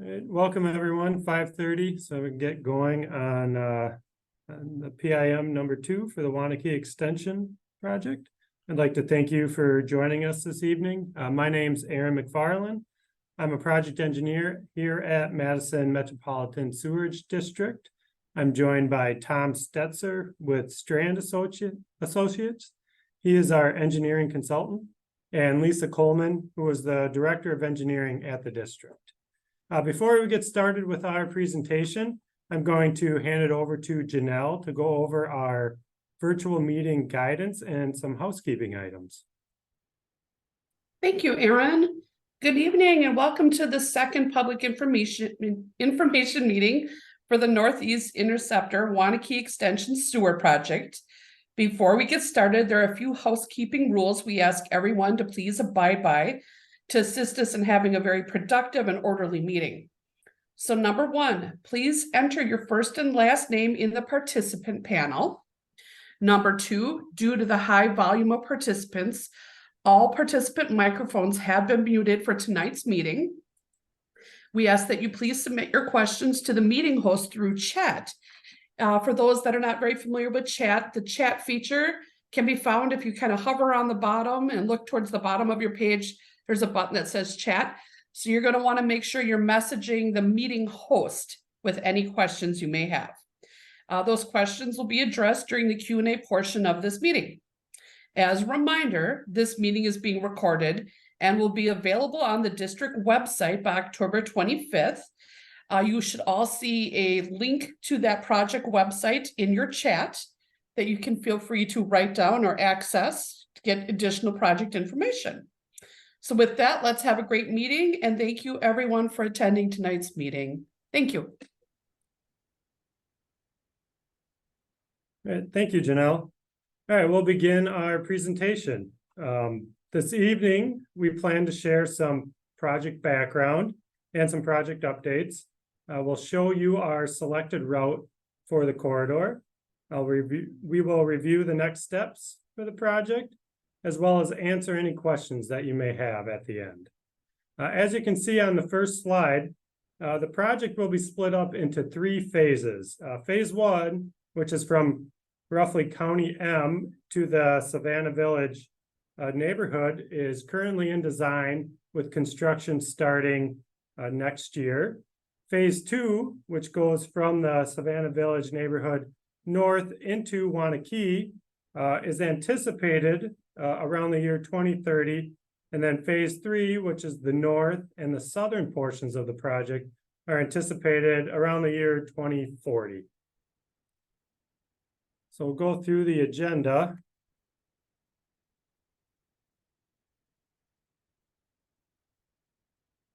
All right, welcome everyone, 5:30, so we can get going on the PIM number 2 for the Waunakee Extension Project. I'd like to thank you for joining us this evening. My name's Aaron McFarland. I'm a project engineer here at Madison Metropolitan Sewerage District. I'm joined by Tom Stetzer with Strand Associates. He is our engineering consultant, and Lisa Coleman, who is the Director of Engineering at the district. Before we get started with our presentation, I'm going to hand it over to Janelle to go over our virtual meeting guidance and some housekeeping items. Thank you, Aaron. Good evening and welcome to the second public information meeting for the Northeast Interceptor Waunakee Extension Sewer Project. Before we get started, there are a few housekeeping rules we ask everyone to please abide by to assist us in having a very productive and orderly meeting. So number one, please enter your first and last name in the participant panel. Number two, due to the high volume of participants, all participant microphones have been muted for tonight's meeting. We ask that you please submit your questions to the meeting host through chat. For those that are not very familiar with chat, the chat feature can be found if you kind of hover on the bottom and look towards the bottom of your page. There's a button that says chat. So you're going to want to make sure you're messaging the meeting host with any questions you may have. Those questions will be addressed during the Q&A portion of this meeting. As a reminder, this meeting is being recorded and will be available on the district website by October 25th. You should all see a link to that project website in your chat that you can feel free to write down or access to get additional project information. So with that, let's have a great meeting, and thank you everyone for attending tonight's meeting. Thank you. All right, thank you, Janelle. All right, we'll begin our presentation. This evening, we plan to share some project background and some project updates. We'll show you our selected route for the corridor. We will review the next steps for the project, as well as answer any questions that you may have at the end. As you can see on the first slide, the project will be split up into 3 phases. Phase 1, which is from roughly County M to the Savannah Village neighborhood, is currently in design with construction starting next year. Phase 2, which goes from the Savannah Village neighborhood north into Waunakee, is anticipated around the year 2030, and then phase 3, which is the north and the southern portions of the project, are anticipated around the year 2040. So we'll go through the agenda.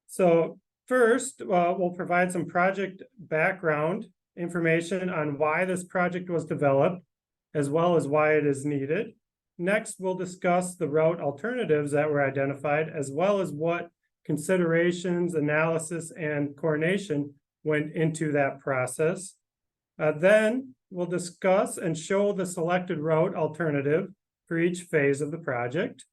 So first, we'll provide some project background information on why this project was developed, as well as why it is needed. Next, we'll discuss the route alternatives that were identified, as well as what considerations, analysis, and coordination went into that process. Then we'll discuss and show the selected route alternative for each phase of the project.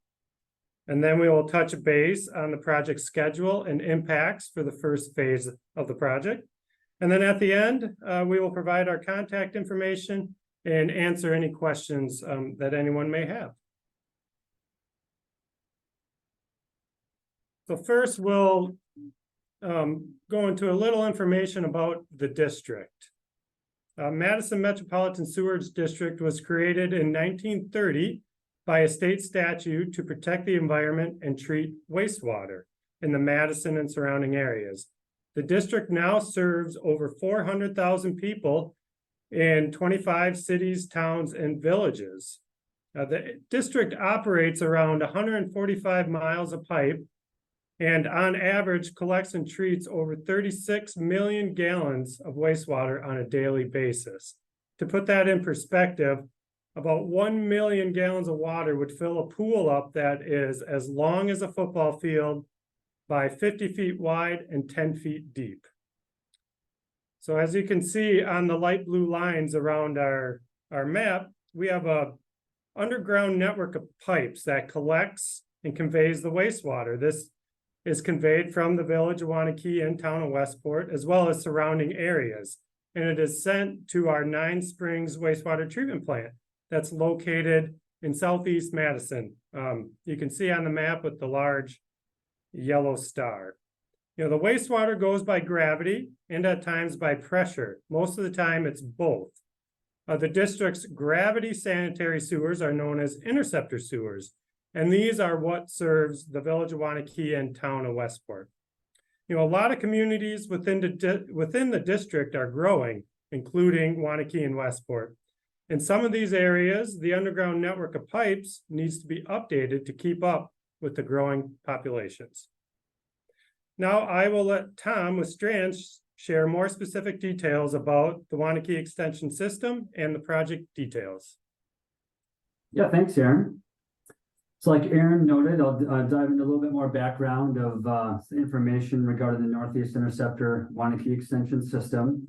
And then we will touch base on the project schedule and impacts for the first phase of the project. And then at the end, we will provide our contact information and answer any questions that anyone may have. So first, we'll go into a little information about the district. Madison Metropolitan Sewerage District was created in 1930 by a state statute to protect the environment and treat wastewater in the Madison and surrounding areas. The district now serves over 400,000 people in 25 cities, towns, and villages. The district operates around 145 miles of pipe and on average collects and treats over 36 million gallons of wastewater on a daily basis. To put that in perspective, about 1 million gallons of water would fill a pool up that is as long as a football field by 50 feet wide and 10 feet deep. So as you can see on the light blue lines around our map, we have a underground network of pipes that collects and conveys the wastewater. This is conveyed from the village of Waunakee and town of Westport, as well as surrounding areas. And it is sent to our Nine Springs wastewater treatment plant that's located in southeast Madison. You can see on the map with the large yellow star. The wastewater goes by gravity and at times by pressure. Most of the time it's both. The district's gravity sanitary sewers are known as interceptor sewers, and these are what serves the village of Waunakee and town of Westport. A lot of communities within the district are growing, including Waunakee and Westport. In some of these areas, the underground network of pipes needs to be updated to keep up with the growing populations. Now I will let Tom with Strands share more specific details about the Waunakee extension system and the project details. Yeah, thanks, Aaron. So like Aaron noted, I'll dive into a little bit more background of information regarding the Northeast Interceptor Waunakee extension system.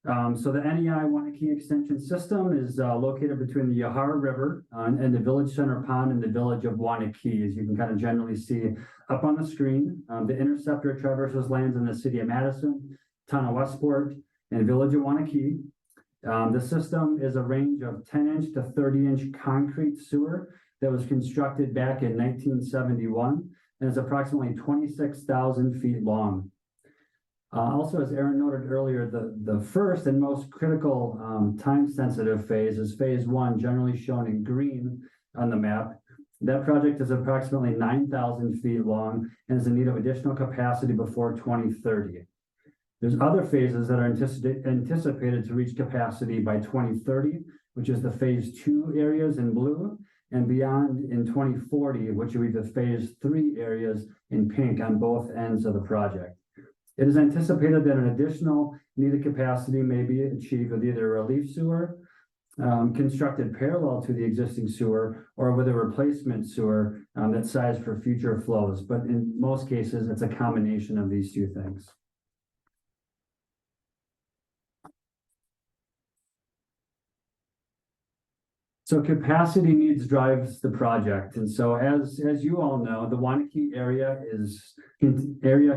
So the NEI Waunakee extension system is located between the Yahara River and the Village Center Pond in the village of Waunakee, as you can kind of generally see up on the screen. The Interceptor traverses lands in the city of Madison, town of Westport, and village of Waunakee. The system is a range of 10-inch to 30-inch concrete sewer that was constructed back in 1971 and is approximately 26,000 feet long. Also, as Aaron noted earlier, the first and most critical time-sensitive phase is phase 1, generally shown in green on the map. That project is approximately 9,000 feet long and is in need of additional capacity before 2030. There's other phases that are anticipated to reach capacity by 2030, which is the phase 2 areas in blue, and beyond in 2040, which will be the phase 3 areas in pink on both ends of the project. It is anticipated that an additional needed capacity may be achieved with either a relief sewer constructed parallel to the existing sewer or with a replacement sewer that's sized for future flows. But in most cases, it's a combination of these two things. So capacity needs drives the project. And so as you all know, the Waunakee area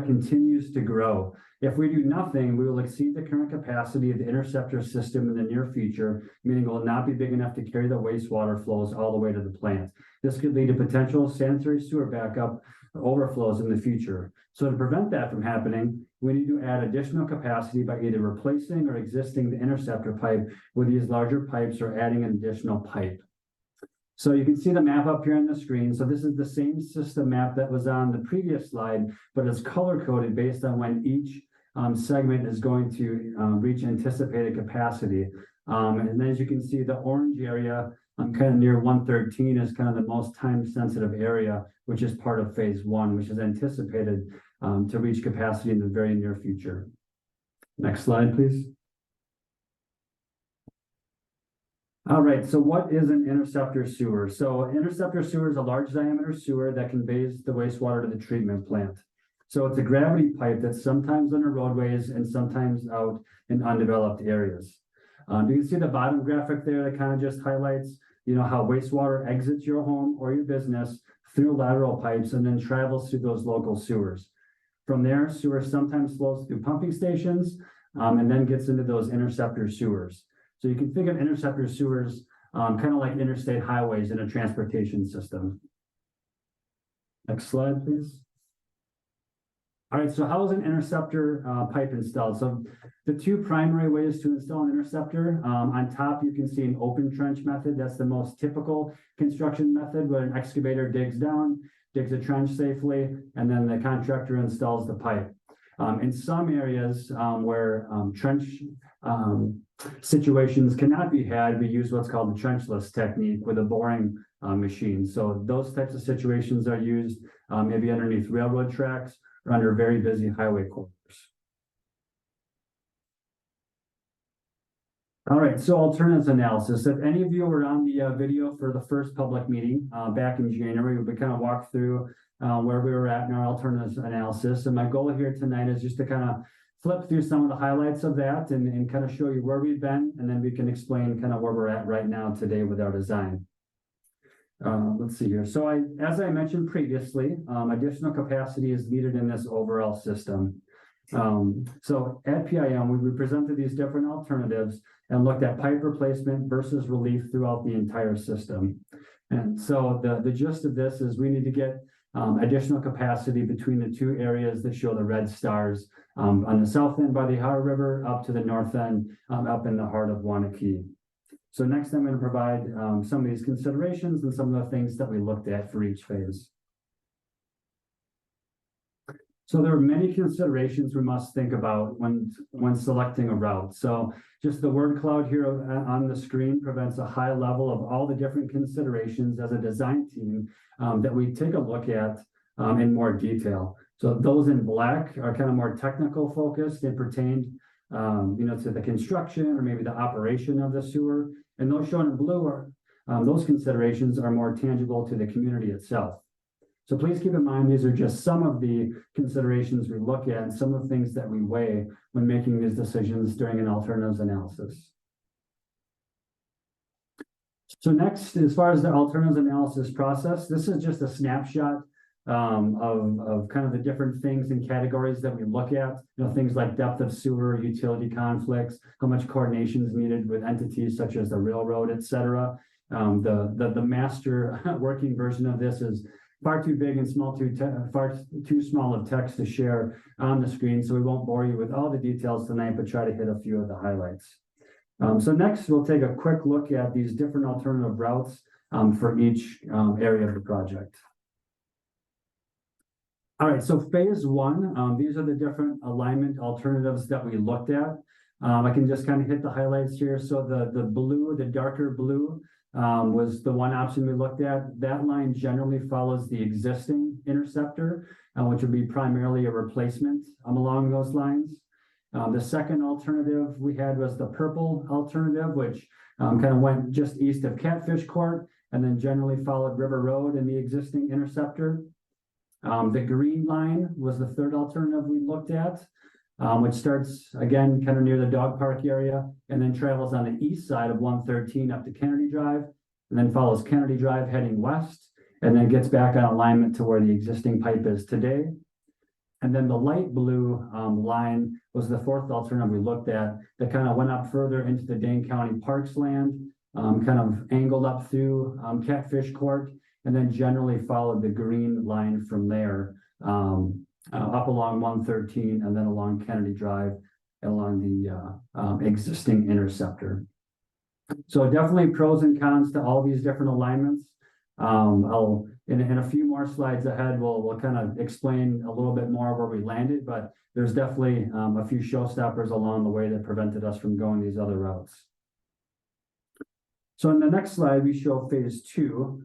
continues to grow. If we do nothing, we will exceed the current capacity of the interceptor system in the near future, meaning it will not be big enough to carry the wastewater flows all the way to the plant. This could lead to potential sanitary sewer backup overflows in the future. So to prevent that from happening, we need to add additional capacity by either replacing or existing the interceptor pipe with these larger pipes or adding an additional pipe. So you can see the map up here on the screen. So this is the same system map that was on the previous slide, but it's color coded based on when each segment is going to reach anticipated capacity. And then as you can see, the orange area kind of near 113 is kind of the most time sensitive area, which is part of phase 1, which is anticipated to reach capacity in the very near future. Next slide, please. All right, so what is an interceptor sewer? So interceptor sewer is a large diameter sewer that conveys the wastewater to the treatment plant. So it's a gravity pipe that's sometimes under roadways and sometimes out in undeveloped areas. You can see the bottom graphic there that kind of just highlights, how wastewater exits your home or your business through lateral pipes and then travels through those local sewers. From there, sewer sometimes flows through pumping stations and then gets into those interceptor sewers. So you can think of interceptor sewers kind of like interstate highways in a transportation system. Next slide, please. All right, so how is an interceptor pipe installed? So the two primary ways to install an interceptor, on top you can see an open trench method. That's the most typical construction method where an excavator digs down, digs a trench safely, and then the contractor installs the pipe. In some areas where trench situations cannot be had, we use what's called the trenchless technique with a boring machine. So those types of situations are used maybe underneath railroad tracks or under very busy highway corridors. All right, so alternatives analysis. If any of you were on the video for the first public meeting back in January, we kind of walked through where we were at in our alternatives analysis. And my goal here tonight is just to kind of flip through some of the highlights of that and kind of show you where we've been, and then we can explain kind of where we're at right now today with our design. Let's see here. So as I mentioned previously, additional capacity is needed in this overall system. So at PIM, we presented these different alternatives and looked at pipe replacement versus relief throughout the entire system. And so the gist of this is we need to get additional capacity between the two areas that show the red stars on the south end by the Ohio River up to the north end up in the heart of Waunakee. So next I'm going to provide some of these considerations and some of the things that we looked at for each phase. So there are many considerations we must think about when selecting a route. So just the word cloud here on the screen prevents a high level of all the different considerations as a design team that we take a look at in more detail. So those in black are kind of more technical focused and pertain to the construction or maybe the operation of the sewer. And those shown in blue are those considerations are more tangible to the community itself. So please keep in mind, these are just some of the considerations we look at and some of the things that we weigh when making these decisions during an alternatives analysis. So next, as far as the alternatives analysis process, this is just a snapshot of kind of the different things and categories that we look at, things like depth of sewer, utility conflicts, how much coordination is needed with entities such as the railroad, et cetera. The master working version of this is far too big and far too small of text to share on the screen, so we won't bore you with all the details tonight, but try to hit a few of the highlights. So next, we'll take a quick look at these different alternative routes for each area of the project. All right, so phase one, these are the different alignment alternatives that we looked at. I can just kind of hit the highlights here. So the blue, the darker blue, was the one option we looked at. That line generally follows the existing interceptor, which would be primarily a replacement along those lines. The second alternative we had was the purple alternative, which kind of went just east of Catfish Court and then generally followed River Road and the existing interceptor. The green line was the third alternative we looked at, which starts again kind of near the dog park area and then travels on the east side of 113 up to Kennedy Drive and then follows Kennedy Drive heading west and then gets back on alignment to where the existing pipe is today. And then the light blue line was the fourth alternative we looked at that kind of went up further into the Dane County Parks land, kind of angled up through Catfish Court and then generally followed the green line from there. Up along 113 and then along Kennedy Drive and along the existing interceptor. So definitely pros and cons to all these different alignments. I'll in a few more slides ahead, we'll kind of explain a little bit more where we landed, but there's definitely a few showstoppers along the way that prevented us from going these other routes. So in the next slide, we show phase two.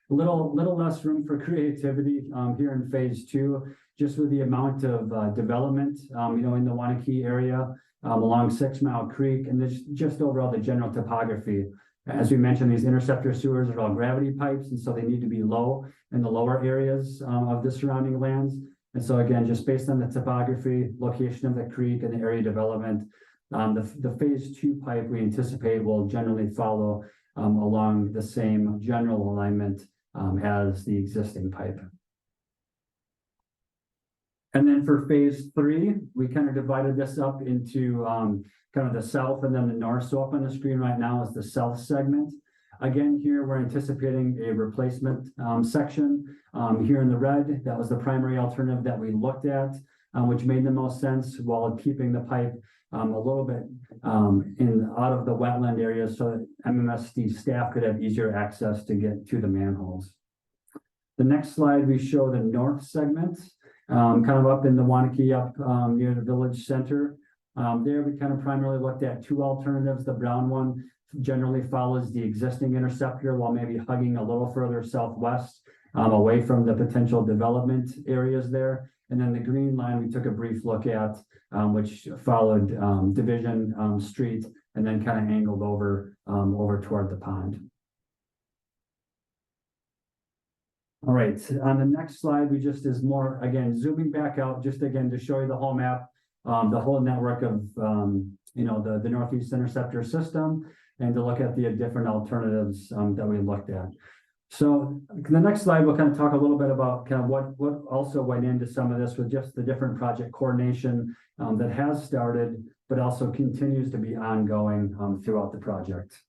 A little less room for creativity here in phase two, just with the amount of development, in the Waunakee area along 6 Mile Creek, and this just overall the general topography. As we mentioned, these interceptor sewers are all gravity pipes, and so they need to be low in the lower areas of the surrounding lands. And so again, just based on the topography, location of the creek and the area development, the phase two pipe we anticipate will generally follow along the same general alignment as the existing pipe. And then for phase three, we kind of divided this up into kind of the south and then the north. So up on the screen right now is the south segment. Again, here we're anticipating a replacement section. Here in the red, that was the primary alternative that we looked at, which made the most sense while keeping the pipe a little bit out of the wetland area so that MMSD staff could have easier access to get to the manholes. The next slide, we show the north segment, kind of up in the Waunakee, up near the village center. There we kind of primarily looked at two alternatives. The brown one generally follows the existing interceptor while maybe hugging a little further southwest away from the potential development areas there. And then the green line we took a brief look at, which followed Division Street and then kind of angled over toward the pond. All right, on the next slide, we just is more, again, zooming back out, just again to show you the whole map, the whole network of, the Northeast Interceptor system, and to look at the different alternatives that we looked at. So the next slide, we'll kind of talk a little bit about kind of what also went into some of this with just the different project coordination that has started, but also continues to be ongoing throughout the project.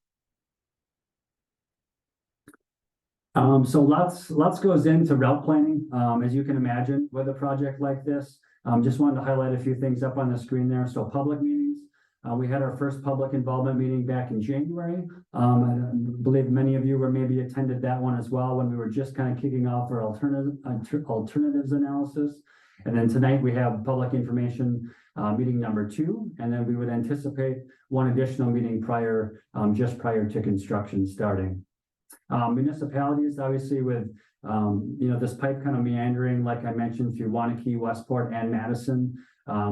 So lots goes into route planning, as you can imagine, with a project like this. Just wanted to highlight a few things up on the screen there. So public meetings. We had our first public involvement meeting back in January. I believe many of you were maybe attended that one as well when we were just kind of kicking off our alternatives analysis. And then tonight we have public information meeting number 2, and then we would anticipate one additional meeting just prior to construction starting. Municipalities, obviously, with this pipe kind of meandering, like I mentioned, through Waunakee, Westport, and Madison.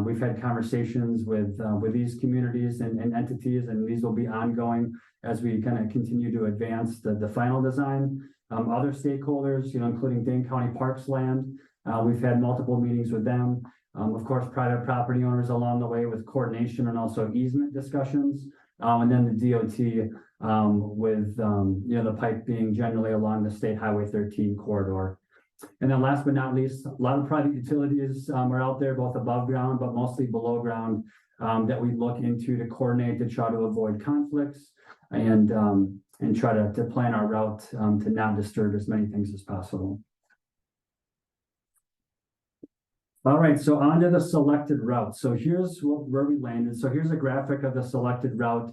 We've had conversations with these communities and entities, and these will be ongoing as we kind of continue to advance the final design. Other stakeholders, including Dane County Parks Land, we've had multiple meetings with them. Of course, private property owners along the way with coordination and also easement discussions. And then the DOT with the pipe being generally along the State Highway 13 corridor. And then last but not least, a lot of private utilities are out there, both above ground, but mostly below ground, that we look into to coordinate to try to avoid conflicts and try to plan our route to not disturb as many things as possible. All right, so on to the selected route. So here's where we landed. So here's a graphic of the selected route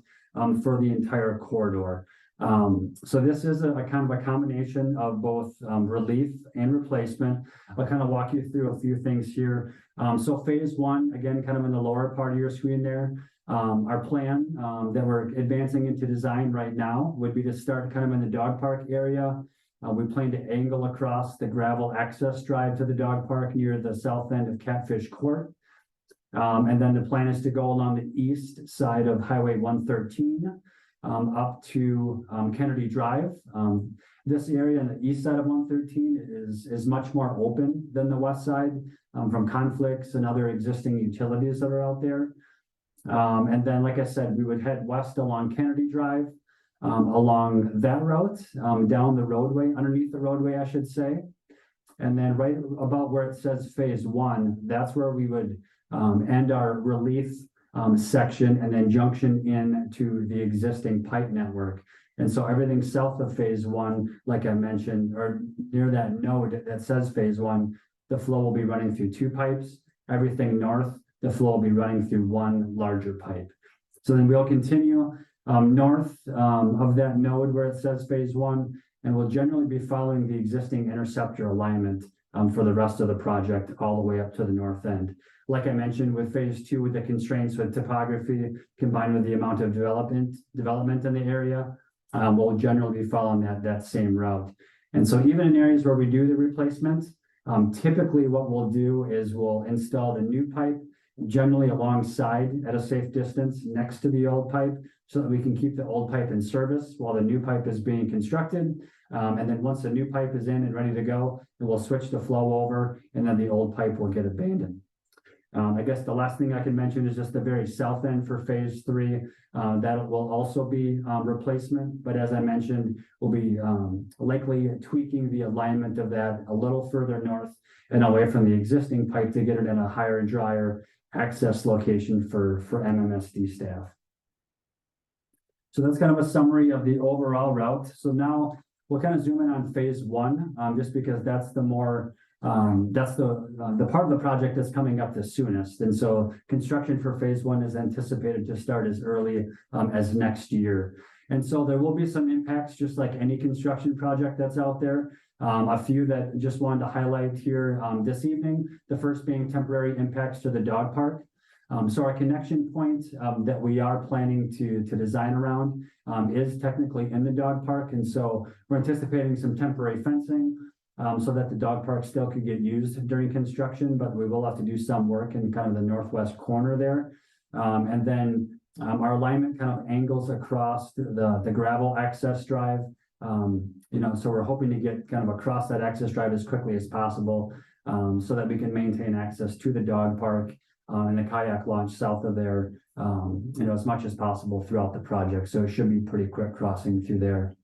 for the entire corridor. So this is a kind of a combination of both relief and replacement. I'll kind of walk you through a few things here. So phase 1, again, kind of in the lower part of your screen there. Our plan that we're advancing into design right now would be to start kind of in the dog park area. We plan to angle across the gravel access drive to the dog park near the south end of Catfish Court. And then the plan is to go along the east side of Highway 113 up to Kennedy Drive. This area on the east side of 113 is much more open than the west side from conflicts and other existing utilities that are out there. And then, like I said, we would head west along Kennedy Drive, along that route, down the roadway, underneath the roadway, I should say. And then right about where it says phase 1, that's where we would end our relief section and then junction in to the existing pipe network. And so everything south of phase 1, like I mentioned, or near that node that says phase 1, the flow will be running through 2 pipes. Everything north, the flow will be running through 1 larger pipe. So then we'll continue north of that node where it says phase 1, and we'll generally be following the existing interceptor alignment for the rest of the project all the way up to the north end. Like I mentioned, with phase 2, with the constraints with topography combined with the amount of development in the area, we'll generally be following that same route. And so even in areas where we do the replacement, typically what we'll do is we'll install the new pipe generally alongside at a safe distance next to the old pipe so that we can keep the old pipe in service while the new pipe is being constructed. And then once the new pipe is in and ready to go, then we'll switch the flow over and then the old pipe will get abandoned. I guess the last thing I can mention is just the very south end for phase 3. That will also be replacement, but as I mentioned, we'll be likely tweaking the alignment of that a little further north and away from the existing pipe to get it in a higher and drier access location for MMSD staff. So that's kind of a summary of the overall route. So now we'll kind of zoom in on phase 1, just because that's the more that's the part of the project that's coming up the soonest. And so construction for phase 1 is anticipated to start as early as next year. And so there will be some impacts, just like any construction project that's out there. A few that just wanted to highlight here this evening, the first being temporary impacts to the dog park. So our connection point that we are planning to design around is technically in the dog park. And so we're anticipating some temporary fencing so that the dog park still could get used during construction, but we will have to do some work in kind of the northwest corner there. And then our alignment kind of angles across the gravel access drive. So we're hoping to get kind of across that access drive as quickly as possible so that we can maintain access to the dog park and the kayak launch south of there, as much as possible throughout the project. So it should be pretty quick crossing through there.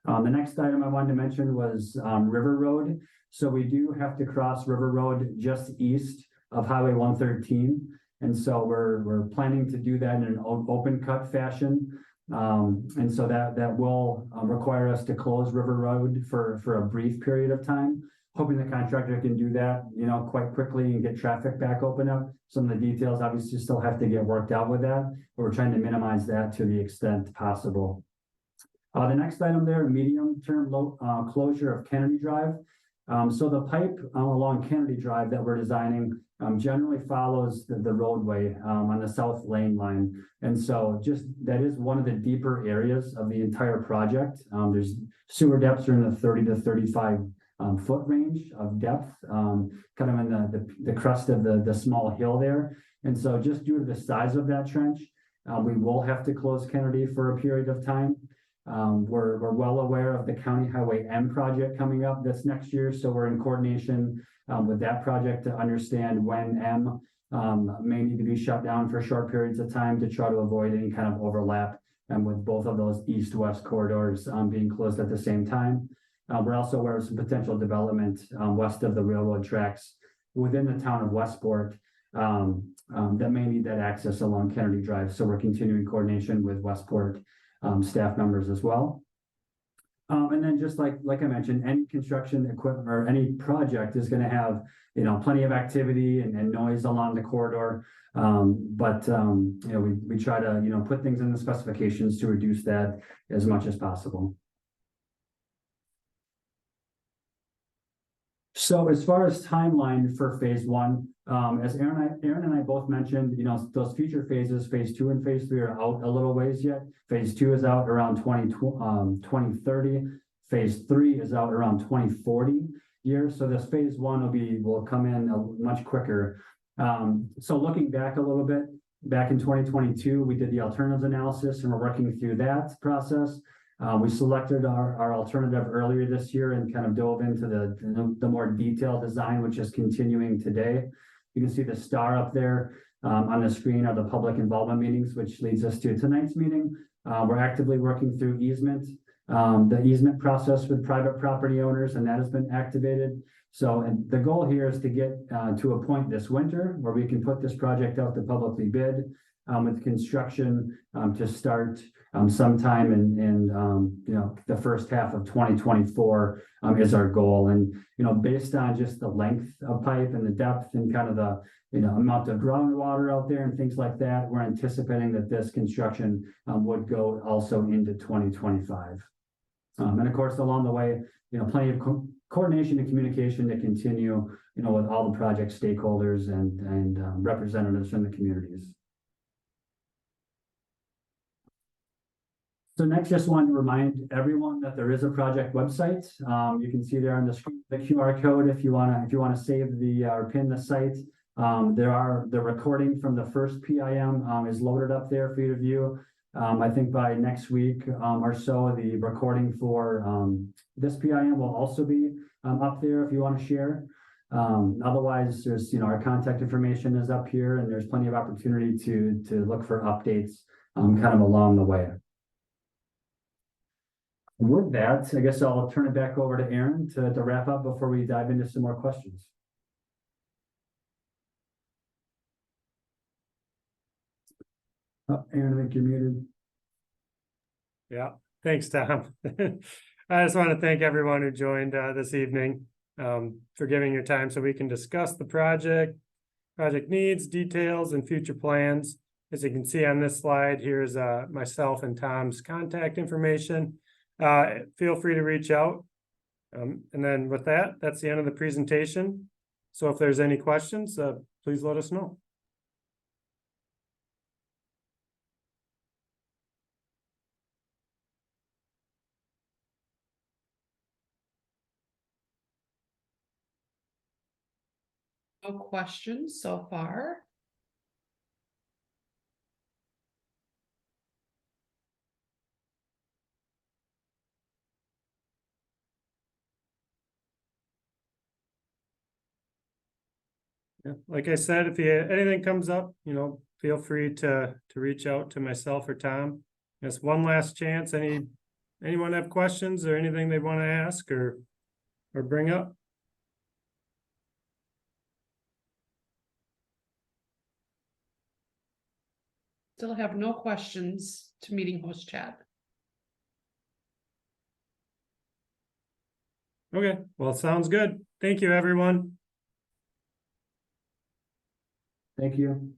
The next item I wanted to mention was River Road. So we do have to cross River Road just east of Highway 113. And so we're planning to do that in an open cut fashion. And so that will require us to close River Road for a brief period of time. Hoping the contractor can do that, quite quickly and get traffic back open up. Some of the details obviously still have to get worked out with that, but we're trying to minimize that to the extent possible. The next item there, medium-term closure of Kennedy Drive. So the pipe along Kennedy Drive that we're designing generally follows the roadway on the south lane line. And so that is one of the deeper areas of the entire project. There's sewer depths are in the 30 to 35 foot range of depth, kind of in the crest of the small hill there. And so just due to the size of that trench, we will have to close Kennedy for a period of time. We're well aware of the County Highway M project coming up this next year. So we're in coordination with that project to understand when M may need to be shut down for short periods of time to try to avoid any kind of overlap and with both of those east-west corridors being closed at the same time. We're also aware of some potential development west of the railroad tracks within the town of Westport that may need that access along Kennedy Drive. So we're continuing coordination with Westport staff members as well. And then just like I mentioned, any construction equipment or any project is going to have, plenty of activity and noise along the corridor. But we try to, put things in the specifications to reduce that as much as possible. So as far as timeline for phase one, as Aaron and I both mentioned, those future phases, phase 2 and phase 3 are out a little ways yet. Phase 2 is out around 2030. Phase 3 is out around 2040 years. So this phase 1 will come in much quicker. So looking back a little bit, back in 2022, we did the alternatives analysis and we're working through that process. We selected our alternative earlier this year and kind of dove into the more detailed design, which is continuing today. You can see the star up there on the screen are the public involvement meetings, which leads us to tonight's meeting. We're actively working through the easement process with private property owners, and that has been activated. So and the goal here is to get to a point this winter where we can put this project out to publicly bid with construction to start sometime in the first half of 2024 is our goal. And based on just the length of pipe and the depth and kind of the amount of groundwater out there and things like that, we're anticipating that this construction would go also into 2025. And of course, along the way, plenty of coordination and communication to continue, with all the project stakeholders and representatives from the communities. So next, just wanted to remind everyone that there is a project website. You can see there on the screen the QR code if you want to save or pin the site. The recording from the first PIM is loaded up there for you to view. I think by next week or so, the recording for this PIM will also be up there if you want to share. Otherwise, there's our contact information is up here, and there's plenty of opportunity to look for updates kind of along the way. With that, I guess I'll turn it back over to Aaron to wrap up before we dive into some more questions. Oh, Aaron, I think you're muted. Yeah, thanks, Tom. I just want to thank everyone who joined this evening for giving your time so we can discuss the project needs, details, and future plans. As you can see on this slide, here's myself and Tom's contact information. Feel free to reach out. And then with that, that's the end of the presentation. So if there's any questions, please let us know. No questions so far. Yeah, like I said, if anything comes up, feel free to reach out to myself or Tom. Just one last chance. Any Anyone have questions or anything they want to ask or bring up? Still have no questions to meeting host chat. Okay, well, sounds good. Thank you, everyone. Thank you.